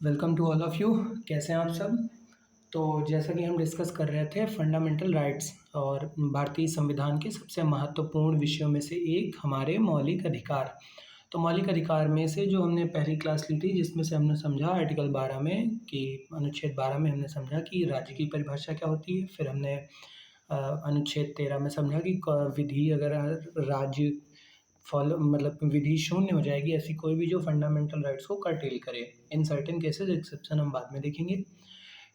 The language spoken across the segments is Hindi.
Welcome to all of you. कैसे हैं आप सब? तो जैसा कि हम डिस्कस कर रहे थे फंडामेंटल राइट्स और भारतीय संविधान के सबसे महत्वपूर्ण विषयों में से एक हमारे मौलिक अधिकार। तो मौलिक अधिकार में से जो हमने पहली क्लास ली थी जिसमें से हमने समझा आर्टिकल 12 में कि अनुच्छेद 12 में हमने समझा कि राज्य की परिभाषा क्या होती है। फिर हमने अनुच्छेद 13 में समझा कि विधि अगर राज्य फॉलो मतलब विधि शून्य हो जाएगी ऐसी कोई भी जो फंडामेंटल राइट्स को कर्टेल करे। इन सर्टेन केसेस एक्सेप्शन हम बाद में देखेंगे।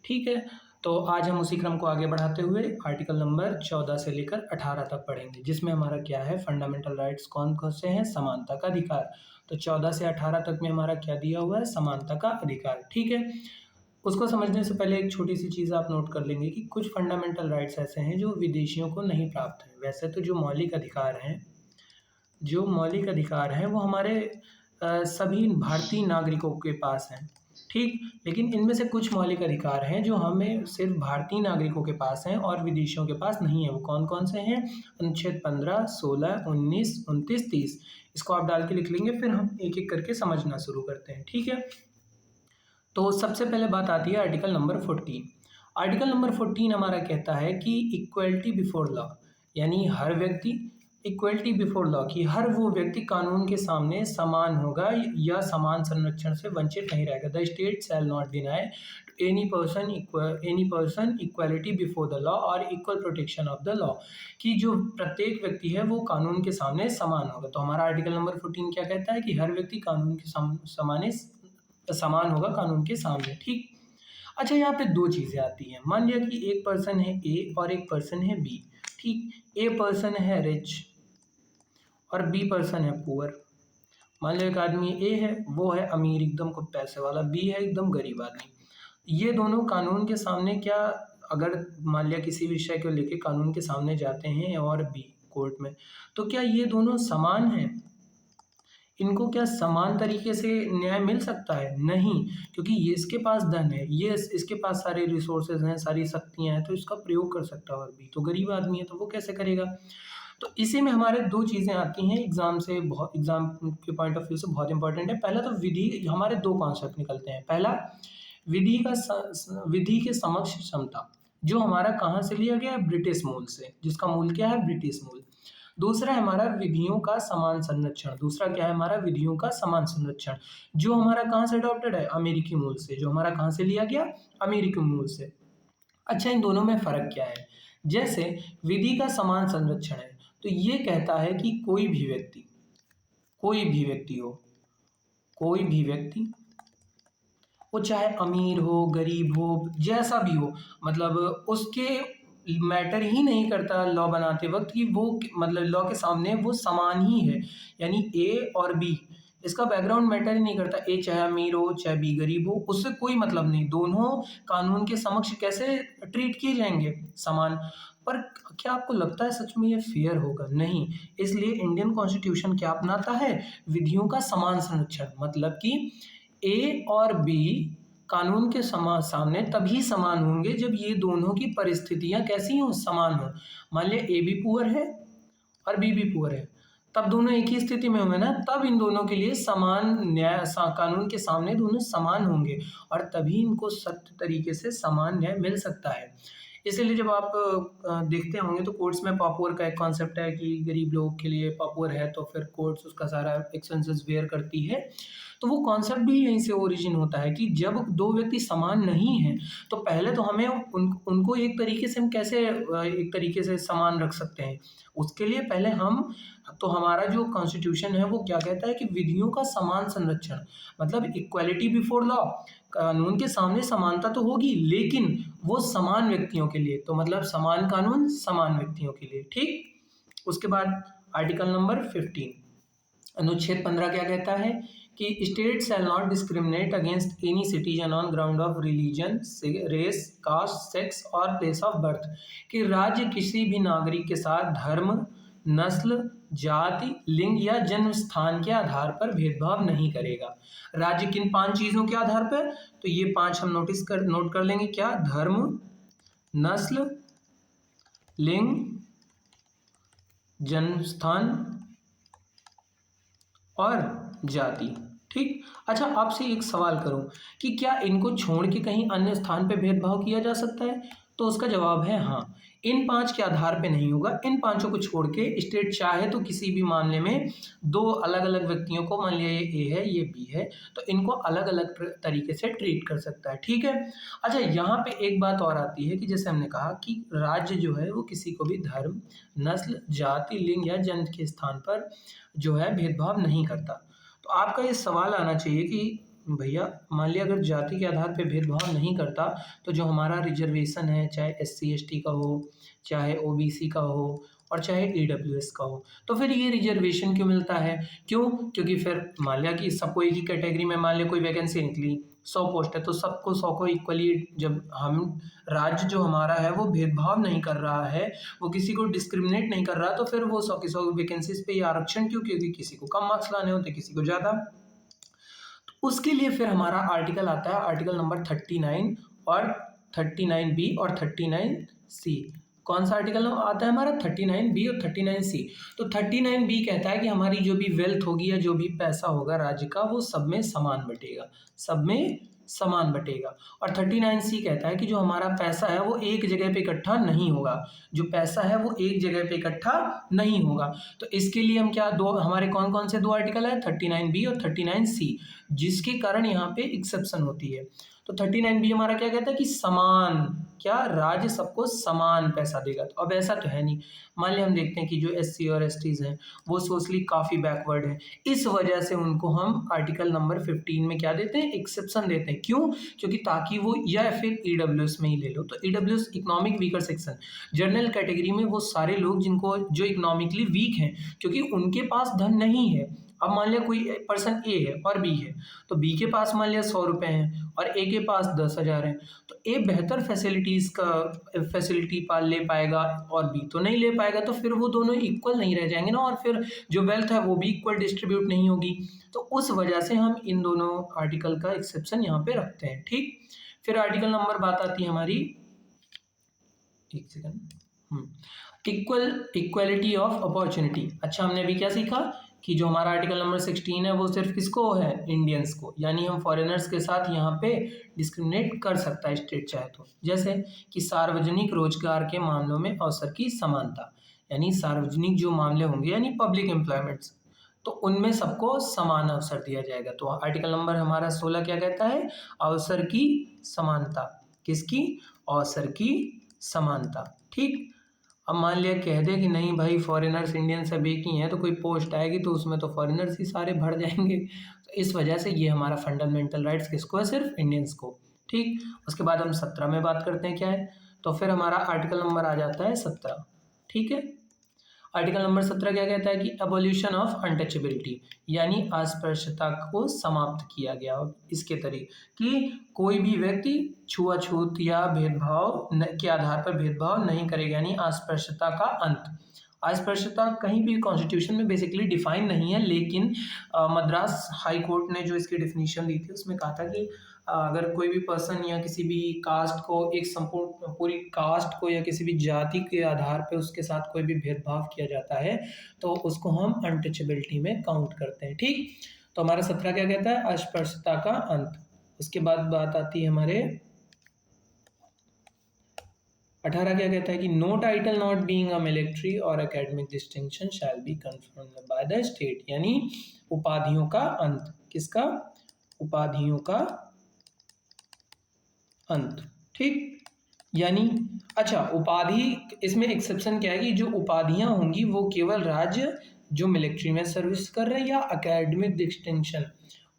ठीक है, तो आज हम उसी क्रम को आगे बढ़ाते हुए आर्टिकल नंबर 14 से लेकर 18 तक पढ़ेंगे, जिसमें हमारा क्या है, फंडामेंटल राइट्स कौन कौन से हैं, समानता का अधिकार। तो 14 से 18 तक में हमारा क्या दिया हुआ है, समानता का अधिकार। ठीक है, उसको समझने से पहले एक छोटी सी चीज़ आप नोट कर लेंगे कि कुछ फंडामेंटल राइट्स ऐसे हैं जो विदेशियों को नहीं प्राप्त हैं। वैसे तो जो मौलिक अधिकार हैं वो हमारे सभी भारतीय नागरिकों के पास हैं, ठीक। लेकिन इनमें से कुछ मौलिक अधिकार हैं जो हमें सिर्फ भारतीय नागरिकों के पास हैं और विदेशियों के पास नहीं है। वो कौन कौन से हैं? अनुच्छेद 15, 16, 19, 29, 30। इसको आप डाल के लिख लेंगे, फिर हम एक एक करके समझना शुरू करते हैं। ठीक है, तो सबसे पहले बात आती है आर्टिकल नंबर 14। आर्टिकल नंबर 14 हमारा कहता है कि इक्वलिटी बिफोर लॉ, यानी हर व्यक्ति, इक्वलिटी बिफोर लॉ की हर वो व्यक्ति कानून के सामने समान होगा या समान संरक्षण से वंचित नहीं रहेगा। The state shall not deny to any person equality before the law और equal protection of the law, कि जो प्रत्येक व्यक्ति है वो कानून के सामने समान होगा। तो हमारा आर्टिकल नंबर 14 क्या कहता है कि हर व्यक्ति कानून के समान होगा कानून के सामने। ठीक। अच्छा, यहाँ पे दो चीज़ें आती हैं। मान लिया कि एक पर्सन है ए और एक पर्सन है बी। ठीक, ए पर्सन है रिच और बी पर्सन है पुअर। मान लो एक आदमी ए है, वो है अमीर, एकदम को पैसे वाला, बी है एकदम गरीब आदमी। ये दोनों कानून के सामने क्या, अगर मान लिया किसी विषय को लेके कानून के सामने जाते हैं और बी कोर्ट में, तो क्या ये दोनों समान हैं? इनको क्या समान तरीके से न्याय मिल सकता है? नहीं, क्योंकि ये इसके पास धन है, ये इसके पास सारे रिसोर्सेज हैं, सारी शक्तियाँ हैं, तो इसका प्रयोग कर सकता है। और भी तो गरीब आदमी है तो वो कैसे करेगा? तो इसी में हमारे दो चीज़ें आती हैं एग्जाम के पॉइंट ऑफ व्यू से बहुत इंपॉर्टेंट है। पहला तो विधि, हमारे दो कॉन्सेप्ट निकलते हैं। पहला विधि के समक्ष क्षमता, जो हमारा कहाँ से लिया गया है, ब्रिटिश मूल से, जिसका मूल क्या है, ब्रिटिश मूल। दूसरा है हमारा विधियों का समान संरक्षण। दूसरा क्या है हमारा, विधियों का समान संरक्षण, जो हमारा कहाँ से अडॉप्टेड है, अमेरिकी मूल से, जो हमारा कहाँ से लिया गया, अमेरिकी मूल से। अच्छा, इन दोनों में फ़र्क क्या है? जैसे विधि का समान संरक्षण है तो ये कहता है कि कोई भी व्यक्ति कोई भी व्यक्ति, वो चाहे अमीर हो, गरीब हो, जैसा भी हो, मतलब उसके मैटर ही नहीं करता लॉ बनाते वक्त कि वो मतलब लॉ के सामने वो समान ही है। यानी ए और बी, इसका बैकग्राउंड मैटर ही नहीं करता। ए चाहे अमीर हो चाहे बी गरीब हो, उससे कोई मतलब नहीं, दोनों कानून के समक्ष कैसे ट्रीट किए जाएंगे, समान। पर क्या आपको लगता है सच में ये फेयर होगा? नहीं। इसलिए इंडियन कॉन्स्टिट्यूशन क्या अपनाता है, विधियों का समान संरक्षण। मतलब कि ए और बी कानून के सामने तभी समान होंगे जब ये दोनों की परिस्थितियां कैसी हों, समान हो। मान लिया ए भी पुअर है और बी भी पुअर है, तब दोनों एक ही स्थिति में होंगे ना, तब इन दोनों के लिए समान न्याय, कानून के सामने दोनों समान होंगे और तभी इनको सत्य तरीके से समान न्याय मिल सकता है। इसीलिए जब आप देखते होंगे तो कोर्ट्स में पॉपुअर का एक कॉन्सेप्ट है कि गरीब लोगों के लिए पॉपुअर है, तो फिर कोर्ट्स उसका सारा एक्सपेंसेस बेयर करती है। तो वो कॉन्सेप्ट भी यहीं से ओरिजिन होता है कि जब दो व्यक्ति समान नहीं हैं तो पहले तो हमें उनको एक तरीके से हम कैसे एक तरीके से समान रख सकते हैं, उसके लिए पहले हम, तो हमारा जो कॉन्स्टिट्यूशन है वो क्या कहता है कि विधियों का समान संरक्षण, मतलब इक्वालिटी बिफोर लॉ, कानून के सामने समानता तो होगी लेकिन वो समान व्यक्तियों के लिए, तो मतलब समान कानून समान व्यक्तियों के लिए। ठीक। उसके बाद आर्टिकल नंबर 15, अनुच्छेद 15 क्या कहता है कि state shall not discriminate against any citizen on ground of religion, race, caste, sex और प्लेस ऑफ बर्थ, कि राज्य किसी भी नागरिक के साथ धर्म, नस्ल, जाति, लिंग या जन्म स्थान के आधार पर भेदभाव नहीं करेगा। राज्य किन 5 चीज़ों के आधार पर? तो ये 5 हम नोट कर लेंगे। क्या? धर्म, नस्ल, लिंग, जन्म स्थान और जाति। ठीक। अच्छा, आपसे एक सवाल करूं कि क्या इनको छोड़ के कहीं अन्य स्थान पे भेदभाव किया जा सकता है? तो उसका जवाब है हाँ। इन 5 के आधार पे नहीं होगा। इन पाँचों को छोड़ के स्टेट चाहे तो किसी भी मामले में 2 अलग-अलग व्यक्तियों को, मान लिया ये ए है, ये बी है, तो इनको अलग-अलग तरीके से ट्रीट कर सकता है, ठीक है? अच्छा, यहाँ पे एक बात और आती है कि जैसे हमने कहा कि राज्य जो है वो किसी को भी धर्म, नस्ल, जाति, लिंग या जन्म के स्थान पर जो है भेदभाव नहीं करता। तो आपका ये सवाल आना चाहिए कि भैया मान लिया अगर जाति के आधार पे भेदभाव नहीं करता, तो जो हमारा रिजर्वेशन है, चाहे एससी एसटी का हो, चाहे ओबीसी का हो और चाहे ईडब्ल्यूएस का हो, तो फिर ये रिजर्वेशन क्यों मिलता है? क्यों? क्योंकि फिर मान लिया कि सबको एक ही कैटेगरी में मान लिया कोई वैकेंसी निकली, 100 पोस्ट है, तो सबको 100 को इक्वली, जब हम राज्य जो हमारा है वो भेदभाव नहीं कर रहा है, वो किसी को डिस्क्रिमिनेट नहीं कर रहा, तो फिर वो 100 की 100 वैकेंसीज पे ये आरक्षण क्यों? क्योंकि किसी को कम मार्क्स लाने होते, किसी को ज़्यादा। तो उसके लिए फिर हमारा आर्टिकल आता है, आर्टिकल नंबर 39 और 39 बी और 39 सी। कौन सा आर्टिकल आता है हमारा? 39 बी और 39 सी। तो 39 बी कहता है कि हमारी जो भी वेल्थ होगी या जो भी पैसा होगा राज्य का, वो सब में समान बटेगा, सब में समान बटेगा। और 39 सी कहता है कि जो हमारा पैसा है वो एक जगह पे इकट्ठा नहीं होगा, जो पैसा है वो एक जगह पे इकट्ठा नहीं होगा। तो इसके लिए हम क्या, दो हमारे कौन कौन से 2 आर्टिकल है? 39 बी और 39 सी, जिसके कारण यहाँ पे एक्सेप्शन होती है। तो 39 बी हमारा क्या कहता है कि समान, क्या राज्य सबको समान पैसा देगा। तो अब ऐसा तो है नहीं। मान लिया हम देखते हैं कि जो एससी और एसटीज हैं वो सोशली काफ़ी बैकवर्ड हैं, इस वजह से उनको हम आर्टिकल नंबर 15 में क्या देते हैं? एक्सेप्शन देते हैं। क्यों? क्योंकि ताकि वो, या फिर ईडब्ल्यूएस में ही ले लो, तो EWS economic weaker section, general category में वो सारे लोग जिनको, जो इकोनॉमिकली वीक हैं, क्योंकि उनके पास धन नहीं है। अब मान लिया कोई पर्सन ए है और बी है, तो बी के पास मान लिया 100 रुपये हैं और ए के पास 10,000 हैं, तो ए बेहतर फैसिलिटीज़ का फैसिलिटी ले पाएगा और बी तो नहीं ले पाएगा, तो फिर वो दोनों इक्वल नहीं रह जाएंगे ना, और फिर जो वेल्थ है वो भी इक्वल डिस्ट्रीब्यूट नहीं होगी। तो उस वजह से हम इन दोनों आर्टिकल का एक्सेप्शन यहाँ पे रखते हैं, ठीक। फिर आर्टिकल नंबर बात आती है हमारी, एक सेकंड, इक्वलिटी ऑफ अपॉर्चुनिटी। अच्छा, हमने अभी क्या सीखा कि जो हमारा आर्टिकल नंबर 16 है वो सिर्फ किसको है? इंडियंस को, यानी हम फॉरेनर्स के साथ यहाँ पे डिस्क्रिमिनेट कर सकता है स्टेट चाहे तो। जैसे कि सार्वजनिक रोजगार के मामलों में अवसर की समानता, यानी सार्वजनिक जो मामले होंगे यानी पब्लिक एम्प्लॉयमेंट्स, तो उनमें सबको समान अवसर दिया जाएगा। तो आर्टिकल नंबर हमारा 16 क्या कहता है? अवसर की समानता। किसकी? अवसर की समानता, ठीक। अब मान लिया कह दे कि नहीं भाई फॉरेनर्स इंडियन सब एक ही हैं, तो कोई पोस्ट आएगी तो उसमें तो फॉरेनर्स ही सारे भर जाएंगे, तो इस वजह से ये हमारा फंडामेंटल राइट्स किसको है? सिर्फ इंडियंस को, ठीक। उसके बाद हम 17 में बात करते हैं क्या है, तो फिर हमारा आर्टिकल नंबर आ जाता है 17, ठीक है। आर्टिकल नंबर 17 क्या कहता है कि एबोल्यूशन ऑफ अनटचेबिलिटी, यानी अस्पृश्यता को समाप्त किया गया इसके तरीके कि कोई भी व्यक्ति छुआछूत या भेदभाव के आधार पर भेदभाव नहीं करेगा, यानी अस्पृश्यता का अंत। अस्पृश्यता कहीं भी कॉन्स्टिट्यूशन में बेसिकली डिफाइन नहीं है, लेकिन मद्रास हाई कोर्ट ने जो इसकी डिफिनीशन दी थी उसमें कहा था कि अगर कोई भी पर्सन या किसी भी कास्ट को, एक संपूर्ण पूरी कास्ट को या किसी भी जाति के आधार पे उसके साथ कोई भी भेदभाव किया जाता है तो उसको हम अनटचेबिलिटी में काउंट करते हैं, ठीक। तो हमारा 17 क्या कहता है? अस्पृश्यता का अंत। उसके बाद बात आती है हमारे 18 क्या कहता है कि no title not being a military और academic distinction shall be conferred by the state, यानी उपाधियों का अंत। किसका? उपाधियों का अंत, ठीक। यानी अच्छा, उपाधि, इसमें एक्सेप्शन क्या है कि जो उपाधियां होंगी वो केवल राज्य जो मिलिट्री में सर्विस कर रहे हैं, या एकेडमिक डिस्टिंक्शन,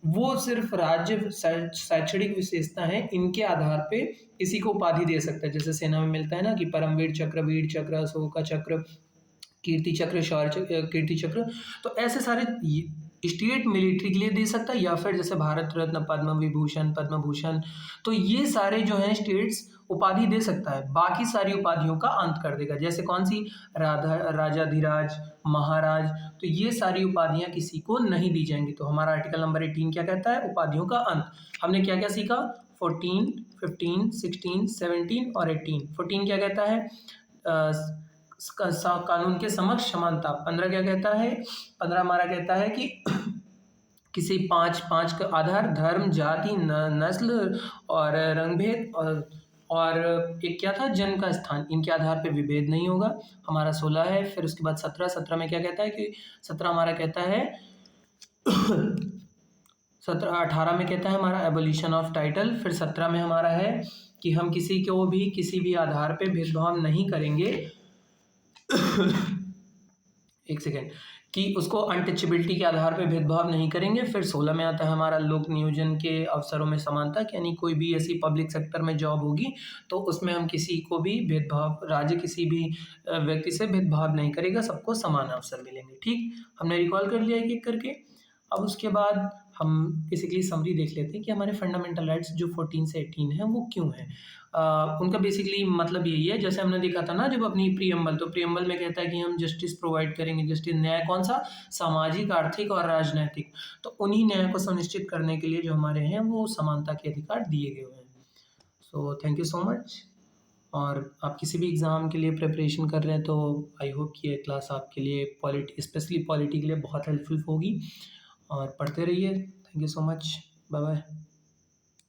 वो सिर्फ राज्य शैक्षणिक विशेषता है, इनके आधार पे किसी को उपाधि दे सकता है। जैसे सेना में मिलता है ना कि परमवीर चक्र, वीर चक्र, अशोका चक्र, कीर्ति चक्र, शौर्य कीर्ति चक्र, तो ऐसे सारे स्टेट मिलिट्री के लिए दे सकता है, या फिर जैसे भारत रत्न, पद्म विभूषण, पद्म भूषण, तो ये सारे जो हैं स्टेट्स उपाधि दे सकता है, बाकी सारी उपाधियों का अंत कर देगा। जैसे कौन सी? राजाधिराज, महाराज, तो ये सारी उपाधियां किसी को नहीं दी जाएंगी। तो हमारा आर्टिकल नंबर 18 क्या कहता है? उपाधियों का अंत। हमने क्या क्या सीखा? 14, 15, 16, 17 और 18। 14 क्या कहता है? कानून के समक्ष समानता। 15 क्या कहता है? 15 हमारा कहता है कि किसी पाँच का आधार धर्म, जाति, नस्ल और रंग-भेद और एक क्या था जन्म का स्थान, इनके आधार पे विभेद नहीं होगा। हमारा 16 है, फिर उसके बाद 17 में क्या कहता है कि 17 हमारा कहता है 18 में कहता है हमारा एबोलिशन ऑफ टाइटल, फिर 17 में हमारा है कि हम किसी को भी किसी भी आधार पे भेदभाव नहीं करेंगे। एक सेकेंड, कि उसको अनटचेबिलिटी के आधार पे भेदभाव नहीं करेंगे। फिर 16 में आता है हमारा लोक नियोजन के अवसरों में समानता, यानी कोई भी ऐसी पब्लिक सेक्टर में जॉब होगी तो उसमें हम किसी को भी भेदभाव, राज्य किसी भी व्यक्ति से भेदभाव नहीं करेगा, सबको समान अवसर मिलेंगे। ठीक, हमने रिकॉल कर लिया एक-एक करके। अब उसके बाद हम बेसिकली समरी देख लेते हैं कि हमारे फंडामेंटल राइट्स जो 14 से 18 हैं वो क्यों हैं। उनका बेसिकली मतलब यही है, जैसे हमने देखा था ना जब अपनी प्रीएम्बल, तो प्रीएम्बल में कहता है कि हम जस्टिस प्रोवाइड करेंगे। जस्टिस न्याय कौन सा? सामाजिक, आर्थिक और राजनैतिक। तो उन्हीं न्याय को सुनिश्चित करने के लिए जो हमारे हैं वो समानता के अधिकार दिए गए हुए हैं। So thank you so much. और आप किसी भी एग्ज़ाम के लिए प्रिपरेशन कर रहे हैं तो आई होप कि ये क्लास आपके लिए स्पेशली पॉलिटी के लिए बहुत हेल्पफुल होगी। और पढ़ते रहिए। Thank you so much. Bye bye.